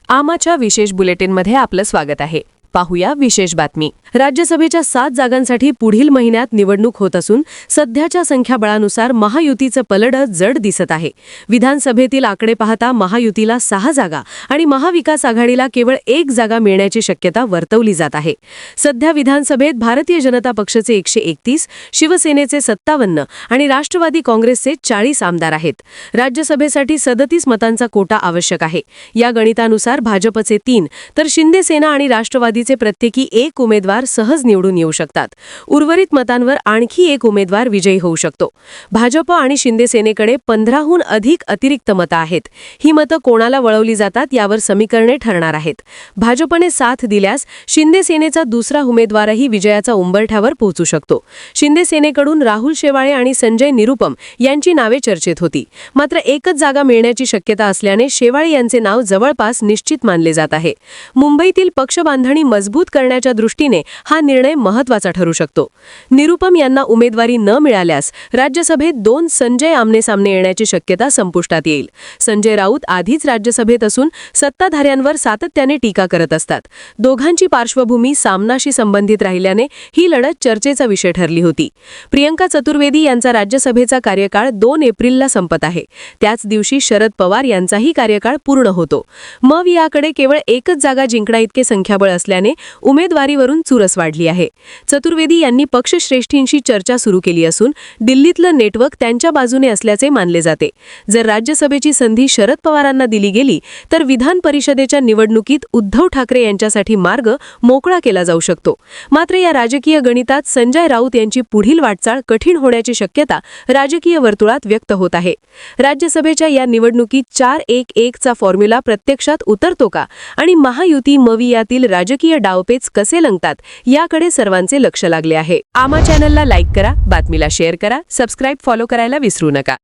आमाच्या विशेष बुलेटिनमध्ये आपलं स्वागत आहे. पाहूया विशेष बातमी. राज्यसभेच्या 7 जागांसाठी पुढील महिन्यात निवडणूक होत असून सध्याच्या संख्याबळानुसार महायुतीचं पलडं जड दिसत आहे. विधानसभेतील आकडे पाहता महायुतीला 6 जागा आणि महाविकास आघाडीला केवळ 1 जागा मिळण्याची शक्यता वर्तवली जात आहे. सध्या विधानसभेत भारतीय जनता पक्षाचे 131, शिवसेनेचे 57 आणि राष्ट्रवादी काँग्रेसचे 40 आमदार आहेत. राज्यसभेसाठी 37 मतांचा कोटा आवश्यक आहे. या गणितानुसार भाजपचे 3 तर शिंदे सेना आणि राष्ट्रवादीचे प्रत्येकी 1 उमेदवार सहज निवडून येऊ शकतात. उर्वरित मतांवर आणखी 1 उमेदवार विजयी होऊ शकतो. भाजप आणि शिंदे सेनेकडे 15हून अधिक अतिरिक्त मतं आहेत. ही मतं कोणाला वळवली जातात यावर समीकरणे ठरणार आहेत. भाजपने साथ दिल्यास शिंदे सेनेचा दुसरा उमेदवारही विजयाचा उंबरठ्यावर पोहोचू शकतो. शिंदे सेनेकडून राहुल शेवाळे आणि संजय निरुपम यांची नावे चर्चेत होती. मात्र एकच जागा मिळण्याची शक्यता असल्याने शेवाळे यांचे नाव जवळपास निश्चित मानले जात आहे. मुंबईतील पक्षबांधणी मजबूत करण्याच्या दृष्टीने हा निर्णय महत्त्वाचा ठरू शकतो. निरुपम यांना उमेदवारी न मिळाल्यास राज्यसभेत 2 संजय आमनेसामने येण्याची शक्यता संपुष्टात येईल. संजय राऊत आधीच राज्यसभेत असून सत्ताधाऱ्यांवर सातत्याने टीका करत असतात. दोघांची पार्श्वभूमी सामनाशी संबंधित राहिल्याने ही लढत चर्चेचा विषय ठरली होती. प्रियंका चतुर्वेदी यांचा राज्यसभेचा कार्यकाळ 2 एप्रिलला संपत आहे. त्याच दिवशी शरद पवार यांचाही कार्यकाळ पूर्ण होतो. मग याकडे केवळ एकच जागा जिंकण्याइतके संख्याबळ असल्याने उमेदवारीवरून चुरस वाढली आहे. चतुर्वेदी यांनी पक्षश्रेष्ठींशी चर्चा सुरू केली असून दिल्लीतलं नेटवर्क त्यांच्या बाजूने असल्याचे मानले जाते. जर राज्यसभेची संधी शरद पवारांना दिली गेली तर विधान परिषदेच्या निवडणुकीत उद्धव ठाकरे यांच्यासाठी मार्ग मोकळा केला जाऊ शकतो. मात्र या राजकीय गणितात संजय राऊत यांची पुढील वाटचाल कठीण होण्याची शक्यता राजकीय वर्तुळात व्यक्त होत आहे. राज्यसभेच्या या निवडणुकीत 4-1-1 चा फॉर्म्युला प्रत्यक्षात उतरतो का आणि महायुती मवियातील राजकीय डावपेच कसे लंगतात याकडे सर्वांचे लक्ष लागले आहे. आमा चॅनलला लाईक करा, बातमीला शेअर करा, सबस्क्राईब फॉलो करायला विसरू नका.